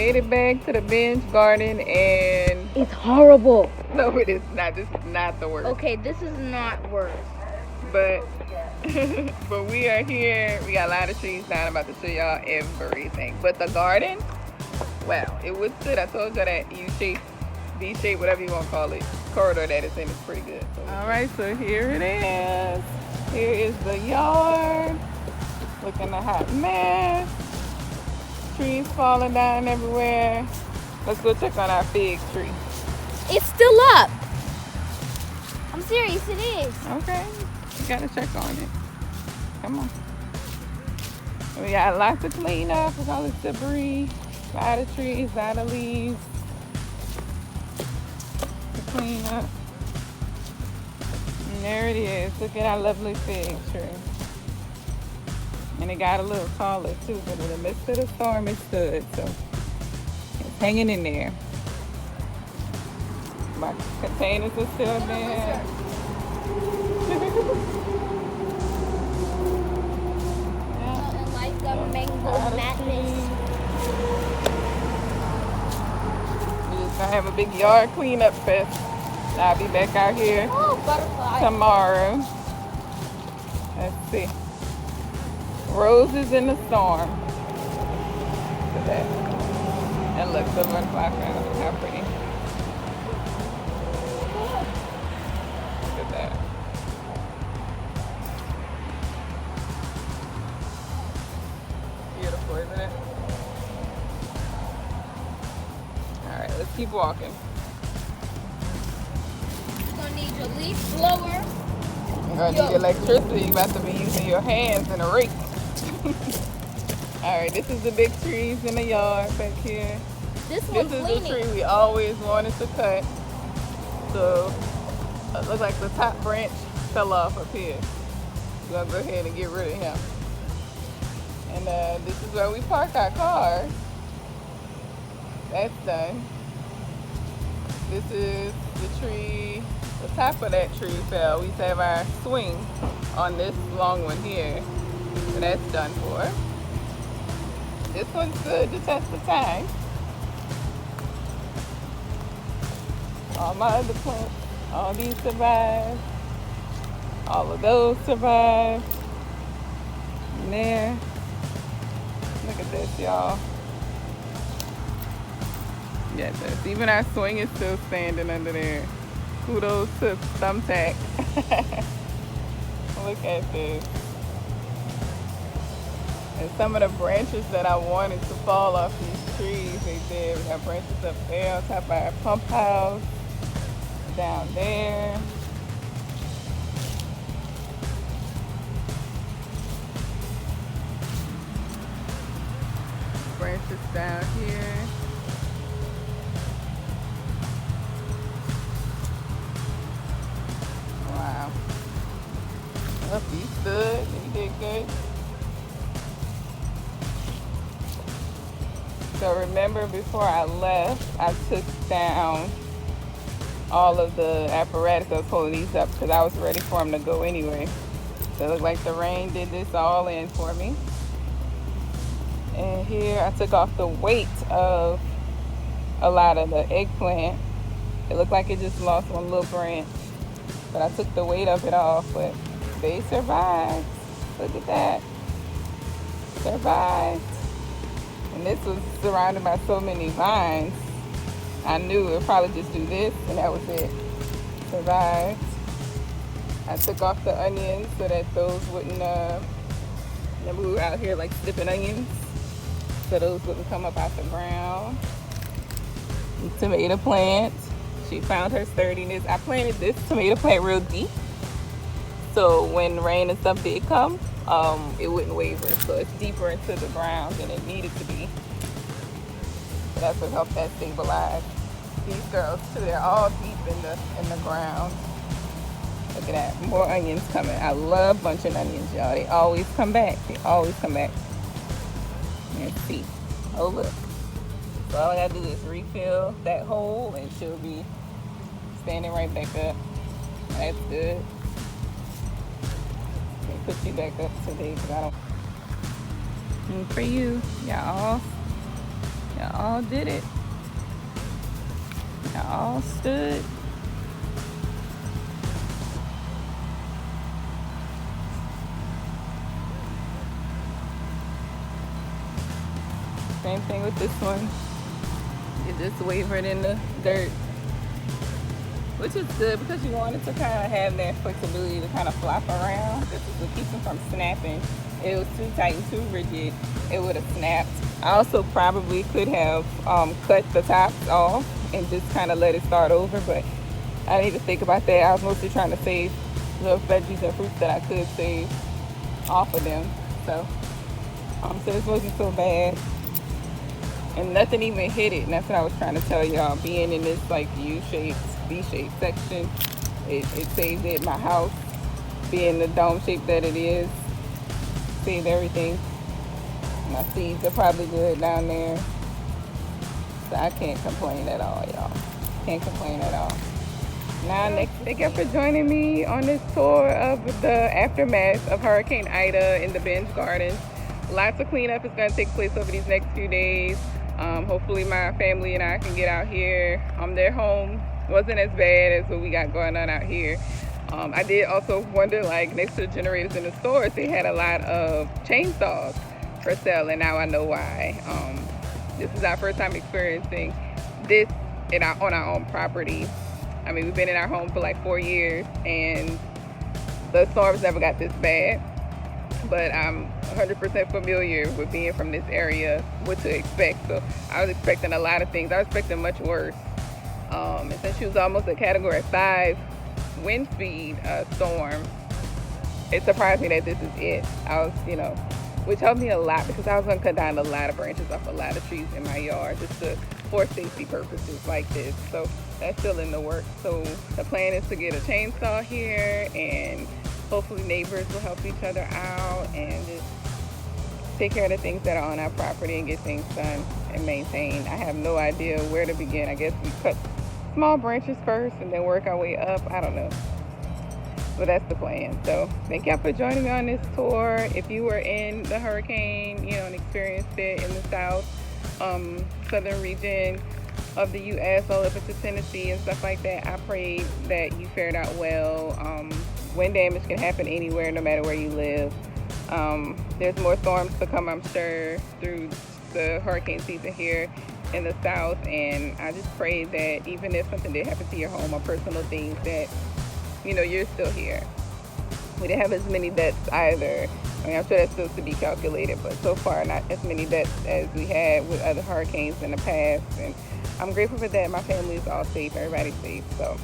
made it back to the bench garden and It's horrible. no, it is not. This is not the worst. Okay, this is not worse. But but we are here. We got a lot of trees down. I'm about to show y'all everything. But the garden, wow, it would sit. I told you that U-shape, V-shape, whatever you want to call it, corridor that it's in is pretty good. So, all right, so here it is. Here is the yard. Looking a hot mess. Trees falling down everywhere. Let's go check on our fig tree. It's still up. I'm serious, it is. Okay, you gotta check on it. Come on. We got lots to clean up with all this debris. A lot of trees, a lot of leaves to clean up. And there it is. Look at our lovely fig tree. And it got a little taller too, but in the midst of the storm it stood, so it's hanging in there. My containers are still there. Nothing like the mango madness. We're just gonna have a big yard cleanup fest. I'll be back out here tomorrow. Let's see. Roses in the storm. Look at that. And look, the butterfly fan. Look how pretty. Look at that. Beautiful, isn't it? Alright, let's keep walking. You're gonna need your leaf blower. You're gonna need electricity. You're about to be using your hands and a rake. Alright, this is the big trees in the yard back here. This This one's is leaning. the tree we always wanted to cut. So, it looks like the top branch fell off up here. We're gonna go ahead and get rid of him. And this is where we park our cars. That's done. This is the tree. The top of that tree fell. We used to have our swing on this long one here. So that's done for. This one's good to test the time. All my other plants, all these survive. All of those survive. And there. Look at this, y'all. Yes, yes, even our swing is still standing under there. Kudos to Thumbtack. Look at this. And some of the branches that I wanted to fall off these trees, they did. We got branches up there on top of our pump house. Down there. Branches down here. Wow. Up, he stood. He did good. So remember, before I left, I took down all of the apparatus that was holding these up because I was ready for them to go anyway. So it looked like the rain did this all in for me. And here I took off the weight of a lot of the eggplant. It looked like it just lost one little branch, but I took the weight of it off, but they survived. Look at that. Survived. And this was surrounded by so many vines. I knew it would probably just do this, and that was it. Survived. I took off the onions so that those wouldn't, remember we were out here like snipping onions, so those wouldn't come up out the ground. The tomato plant, she found her sturdiness. I planted this tomato plant real deep, so when rain and stuff did come, it wouldn't waver. So it's deeper into the ground than it needed to be. So that's what helped that stabilize. These girls too, they're all deep in the ground. Look at that, more onions coming. I love bunching onions, y'all. They always come back. They always come back. Let's see. Oh look. So all I gotta do is refill that hole and she'll be standing right back up. That's good. Let me put you back up today because I don't. And for you, y'all. Y'all all did it. Y'all all stood. Same thing with this one. You just wavered in the dirt, which is good because you want it to kind of have that flexibility to kind of flop around. This is to keep them from snapping. If it was too tight and too rigid, it would have snapped. I also probably could have cut the tops off and just kind of let it start over, but I didn't even think about that. I was mostly trying to save the veggies and fruits that I could save off of them. So this wasn't so bad. And nothing even hit it. And that's what I was trying to tell y'all. Being in this like U-shaped, V-shaped section, it saved it. My house being the dome shape that it is, saved everything. My seeds are probably good down there. So I can't complain at all, y'all. Can't complain at all. Now next, thank you for joining me on this tour of the aftermath of Hurricane Ida in the BYGE Gardens. Lots of cleanup is going to take place over these next few days. Hopefully my family and I can get out here. Their home wasn't as bad as what we got going on out here. I did also wonder, like, next to the generators in the stores, they had a lot of chainsaws for sale, and now I know why. This is our first time experiencing this on our own property. I mean, we've been in our home for like 4 years, and the storms never got this bad. But I'm 100% familiar with being from this area, what to expect. So I was expecting a lot of things. I was expecting much worse. And since she was almost a Category 5 wind speed storm, it surprised me that this is it. I was, which helped me a lot because I was going to cut down a lot of branches off a lot of trees in my yard just for safety purposes like this. So that's still in the works. So the plan is to get a chainsaw here, and hopefully neighbors will help each other out and just take care of the things that are on our property and get things done and maintained. I have no idea where to begin. I guess we cut small branches first and then work our way up. I don't know. But that's the plan. So thank y'all for joining me on this tour. If you were in the hurricane, and experienced it in the southern region of the U.S., all up into Tennessee and stuff like that, I pray that you fared out well. Wind damage can happen anywhere, no matter where you live. There's more storms to come, I'm sure, through the hurricane season here in the South. And I just pray that even if something did happen to your home or personal things, that, you're still here. We didn't have as many deaths either. I mean, I'm sure that's still to be calculated, but so far not as many deaths as we had with other hurricanes in the past. And I'm grateful for that. My family is all safe. Everybody's safe. So